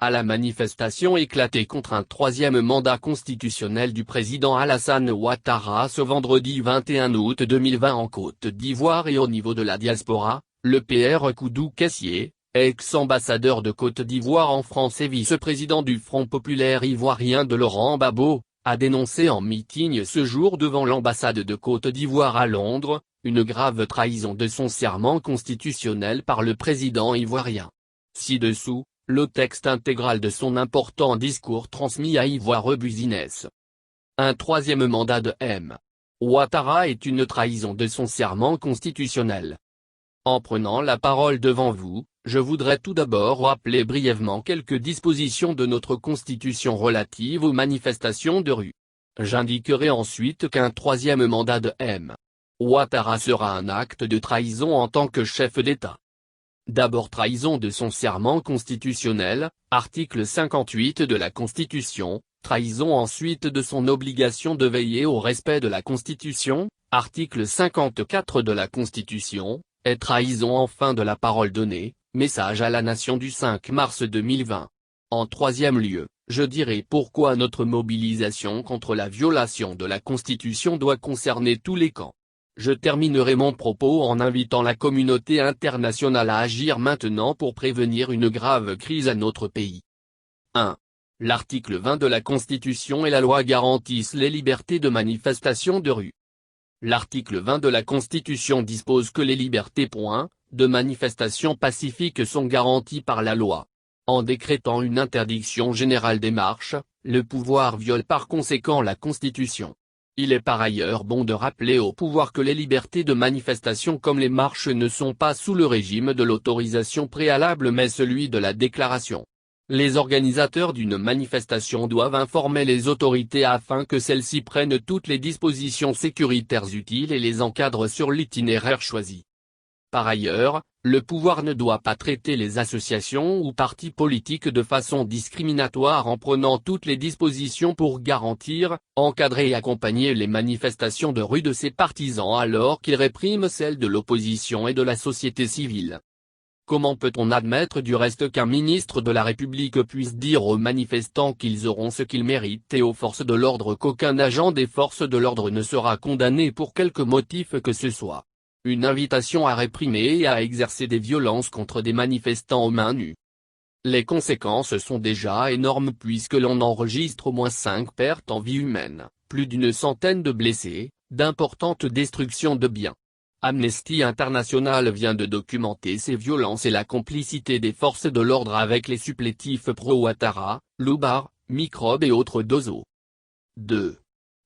à la manifestation éclatée contre un troisième mandat constitutionnel du président Alassane Ouattara ce vendredi 21 août 2020 en Côte d'Ivoire et au niveau de la diaspora, le PR Koudou Kessié, ex-ambassadeur de Côte d'Ivoire en France et vice-président du Front populaire ivoirien de Laurent Gbagbo, a dénoncé en meeting ce jour devant l'ambassade de Côte d'Ivoire à Londres, une grave trahison de son serment constitutionnel par le président ivoirien. Ci-dessous, le texte intégral de son important discours transmis à Ivoire Business. Un troisième mandat de M. Ouattara est une trahison de son serment constitutionnel. En prenant la parole devant vous, je voudrais tout d'abord rappeler brièvement quelques dispositions de notre Constitution relatives aux manifestations de rue. J'indiquerai ensuite qu'un troisième mandat de M. Ouattara sera un acte de trahison en tant que chef d'État. D'abord trahison de son serment constitutionnel, article 58 de la Constitution, trahison ensuite de son obligation de veiller au respect de la Constitution, article 54 de la Constitution, et trahison enfin de la parole donnée, message à la nation du 5 mars 2020. En troisième lieu, je dirai pourquoi notre mobilisation contre la violation de la Constitution doit concerner tous les camps. Je terminerai mon propos en invitant la communauté internationale à agir maintenant pour prévenir une grave crise à notre pays. 1. L'article 20 de la Constitution et la loi garantissent les libertés de manifestation de rue. L'article 20 de la Constitution dispose que les libertés de manifestation pacifique sont garanties par la loi. En décrétant une interdiction générale des marches, le pouvoir viole par conséquent la Constitution. Il est par ailleurs bon de rappeler au pouvoir que les libertés de manifestation comme les marches ne sont pas sous le régime de l'autorisation préalable mais celui de la déclaration. Les organisateurs d'une manifestation doivent informer les autorités afin que celles-ci prennent toutes les dispositions sécuritaires utiles et les encadrent sur l'itinéraire choisi. Par ailleurs, le pouvoir ne doit pas traiter les associations ou partis politiques de façon discriminatoire en prenant toutes les dispositions pour garantir, encadrer et accompagner les manifestations de rue de ses partisans alors qu'ils répriment celles de l'opposition et de la société civile. Comment peut-on admettre du reste qu'un ministre de la République puisse dire aux manifestants qu'ils auront ce qu'ils méritent et aux forces de l'ordre qu'aucun agent des forces de l'ordre ne sera condamné pour quelque motif que ce soit? Une invitation à réprimer et à exercer des violences contre des manifestants aux mains nues. Les conséquences sont déjà énormes puisque l'on enregistre au moins 5 pertes en vie humaine, plus d'une centaine de blessés, d'importantes destructions de biens. Amnesty International vient de documenter ces violences et la complicité des forces de l'ordre avec les supplétifs pro-Ouattara, Loubar, Microbe et autres Dozo. 2.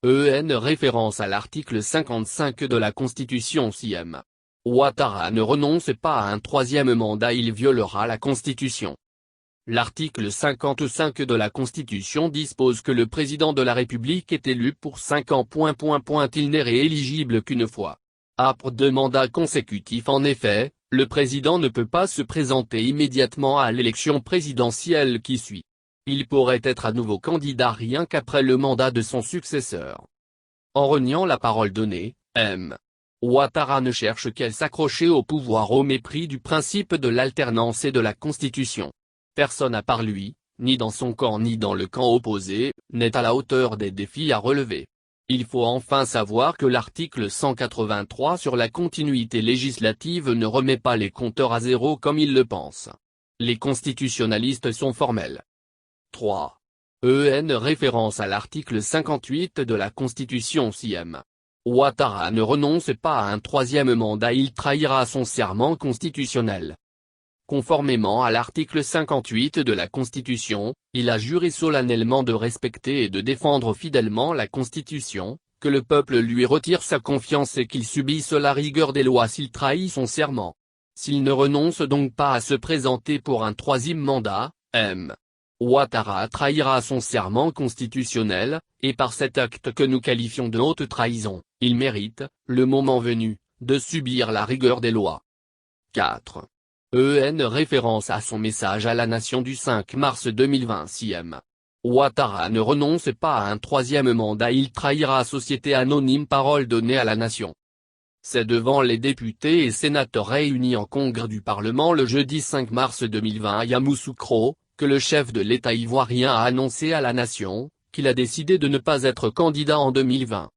Référence à l'article 55 de la Constitution. Si M. Ouattara ne renonce pas à un troisième mandat il violera la Constitution. L'article 55 de la Constitution dispose que le président de la République est élu pour 5 ans. Il n'est rééligible qu'une fois. Après 2 mandats consécutifs. En effet, le président ne peut pas se présenter immédiatement à l'élection présidentielle qui suit. Il pourrait être à nouveau candidat rien qu'après le mandat de son successeur. En reniant la parole donnée, M. Ouattara ne cherche qu'à s'accrocher au pouvoir au mépris du principe de l'alternance et de la Constitution. Personne à part lui, ni dans son camp ni dans le camp opposé, n'est à la hauteur des défis à relever. Il faut enfin savoir que l'article 183 sur la continuité législative ne remet pas les compteurs à zéro comme il le pense. Les constitutionnalistes sont formels. 3. Référence à l'article 58 de la Constitution. Si M. Ouattara ne renonce pas à un troisième mandat il trahira son serment constitutionnel. Conformément à l'article 58 de la Constitution, il a juré solennellement de respecter et de défendre fidèlement la Constitution, que le peuple lui retire sa confiance et qu'il subisse la rigueur des lois s'il trahit son serment. S'il ne renonce donc pas à se présenter pour un troisième mandat, M. Ouattara trahira son serment constitutionnel, et par cet acte que nous qualifions de haute trahison, il mérite, le moment venu, de subir la rigueur des lois. 4. Référence à son message à la nation du 5 mars 2020. Si M. Ouattara ne renonce pas à un troisième mandat il trahira Société Anonyme Parole donnée à la nation. C'est devant les députés et sénateurs réunis en congrès du Parlement le jeudi 5 mars 2020 à Yamoussoukro, que le chef de l'État ivoirien a annoncé à la nation qu'il a décidé de ne pas être candidat en 2020.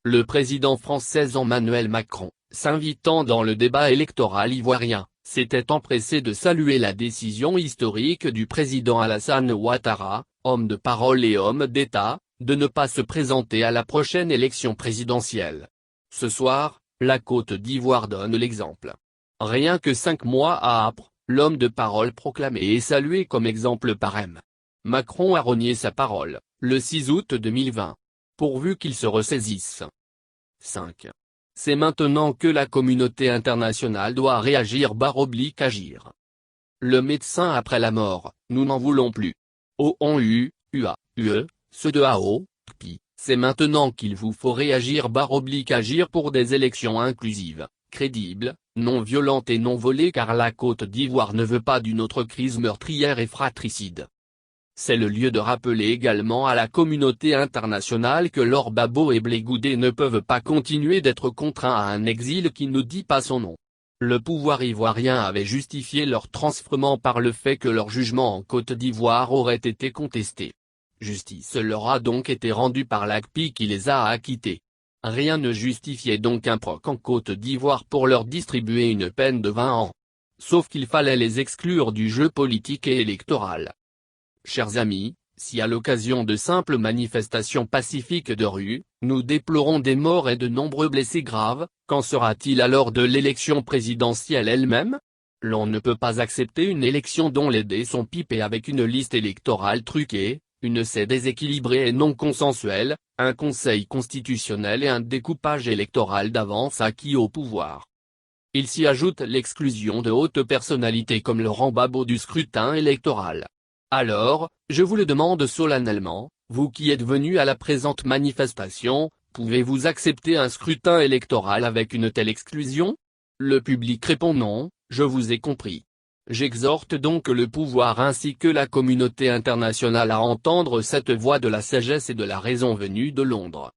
Le président français Emmanuel Macron, s'invitant dans le débat électoral ivoirien, s'était empressé de saluer la décision historique du président Alassane Ouattara, homme de parole et homme d'État, de ne pas se présenter à la prochaine élection présidentielle. Ce soir, la Côte d'Ivoire donne l'exemple. Rien que 5 mois après, l'homme de parole proclamé et salué comme exemple par M. Macron a renié sa parole, le 6 août 2020. Pourvu qu'il se ressaisisse. 5. C'est maintenant que la communauté internationale doit réagir / agir. Le médecin après la mort, nous n'en voulons plus. ONU, UA, UE, ceux de AO, CPI, c'est maintenant qu'il vous faut réagir / agir pour des élections inclusives, crédibles, non violentes et non volées car la Côte d'Ivoire ne veut pas d'une autre crise meurtrière et fratricide. C'est le lieu de rappeler également à la communauté internationale que Laure Gbagbo et Blé Goudé ne peuvent pas continuer d'être contraints à un exil qui ne dit pas son nom. Le pouvoir ivoirien avait justifié leur transfèrement par le fait que leur jugement en Côte d'Ivoire aurait été contesté. Justice leur a donc été rendue par la CPI qui les a acquittés. Rien ne justifiait donc un proc en Côte d'Ivoire pour leur distribuer une peine de 20 ans. Sauf qu'il fallait les exclure du jeu politique et électoral. Chers amis, si à l'occasion de simples manifestations pacifiques de rue, nous déplorons des morts et de nombreux blessés graves, qu'en sera-t-il alors de l'élection présidentielle elle-même? L'on ne peut pas accepter une élection dont les dés sont pipés avec une liste électorale truquée, une scène déséquilibrée et non consensuelle, un conseil constitutionnel et un découpage électoral d'avance acquis au pouvoir. Il s'y ajoute l'exclusion de hautes personnalités comme Laurent Gbagbo du scrutin électoral. Alors, je vous le demande solennellement, vous qui êtes venus à la présente manifestation, pouvez-vous accepter un scrutin électoral avec une telle exclusion? Le public répond non, je vous ai compris. J'exhorte donc le pouvoir ainsi que la communauté internationale à entendre cette voix de la sagesse et de la raison venue de Londres.